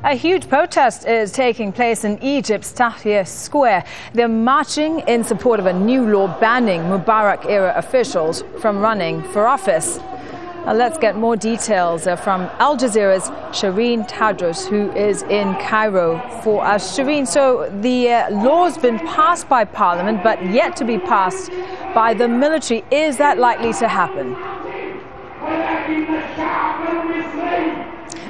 A huge protest is taking place in Egypt's Tahrir Square. They're marching in support of a new law banning Mubarak-era officials from running for office. Let's get more details from Al Jazeera's Sherine Tadros, who is in Cairo for us. Sherine, so the law's been passed by Parliament, but yet to be passed by the military. Is that likely to happen?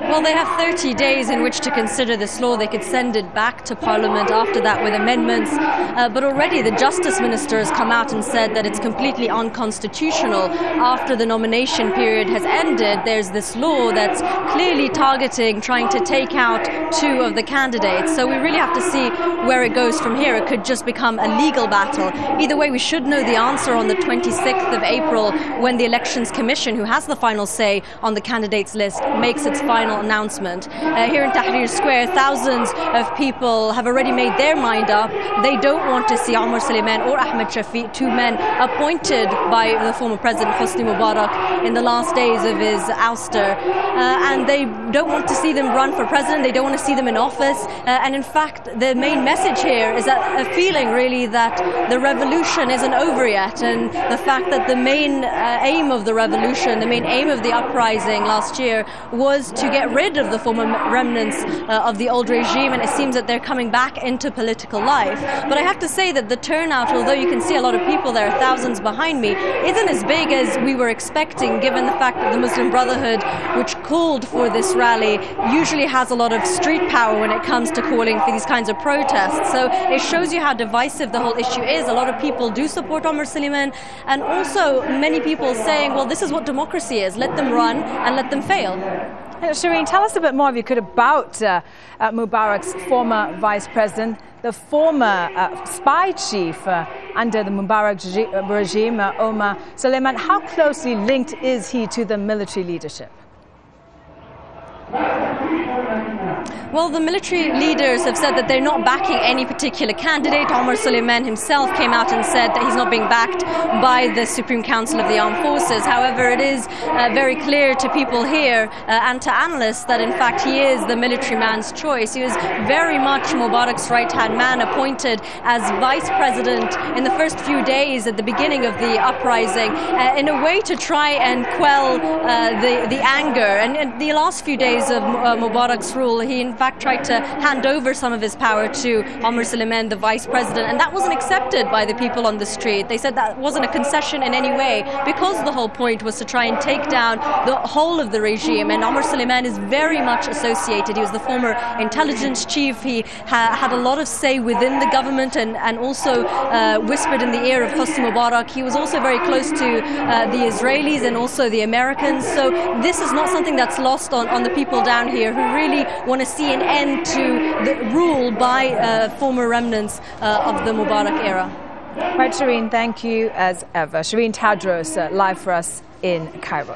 Well, they have 30 days in which to consider this law. They could send it back to Parliament after that with amendments. But already the Justice Minister has come out and said that it's completely unconstitutional. After the nomination period has ended, there's this law that's clearly targeting, trying to take out two of the candidates. So we really have to see where it goes from here. It could just become a legal battle. Either way, we should know the answer on the 26th of April when the Elections Commission, who has the final say on the candidates list, makes its final announcement. Here in Tahrir Square, thousands of people have already made their mind up. They don't want to see Omar Suleiman or Ahmed Shafiq, two men appointed by the former president Hosni Mubarak in the last days of his ouster. And they don't want to see them run for president. They don't want to see them in office. And in fact, the main message here is that a feeling really that the revolution isn't over yet. And the fact that the main aim of the revolution, the main aim of the uprising last year was to get rid of the former remnants of the old regime, and it seems that they're coming back into political life. But I have to say that the turnout, although you can see a lot of people there, thousands behind me, isn't as big as we were expecting, given the fact that the Muslim Brotherhood, which called for this rally, usually has a lot of street power when it comes to calling for these kinds of protests. So it shows you how divisive the whole issue is. A lot of people do support Omar Suleiman, and also many people saying, well, this is what democracy is. Let them run and let them fail. Sherine, tell us a bit more, if you could, about Mubarak's former vice president, the former spy chief under the Mubarak regime, Omar Suleiman. How closely linked is he to the military leadership? Well, the military leaders have said that they're not backing any particular candidate. Omar Suleiman himself came out and said that he's not being backed by the Supreme Council of the Armed Forces. However, it is very clear to people here and to analysts that, in fact, he is the military man's choice. He was very much Mubarak's right-hand man, appointed as vice president in the first few days at the beginning of the uprising in a way to try and quell the anger. And in the last few days of Mubarak's rule, he in fact tried to hand over some of his power to Omar Suleiman, the vice president, and that wasn't accepted by the people on the street. They said that wasn't a concession in any way, because the whole point was to try and take down the whole of the regime. And Omar Suleiman is very much associated. He was the former intelligence chief. He had a lot of say within the government, and also whispered in the ear of Hosni Mubarak. He was also very close to the Israelis and also the Americans. So this is not something that's lost on the people down here who really want to see an end to the rule by former remnants of the Mubarak era. Right, Sherine, thank you as ever. Sherine Tadros, live for us in Cairo.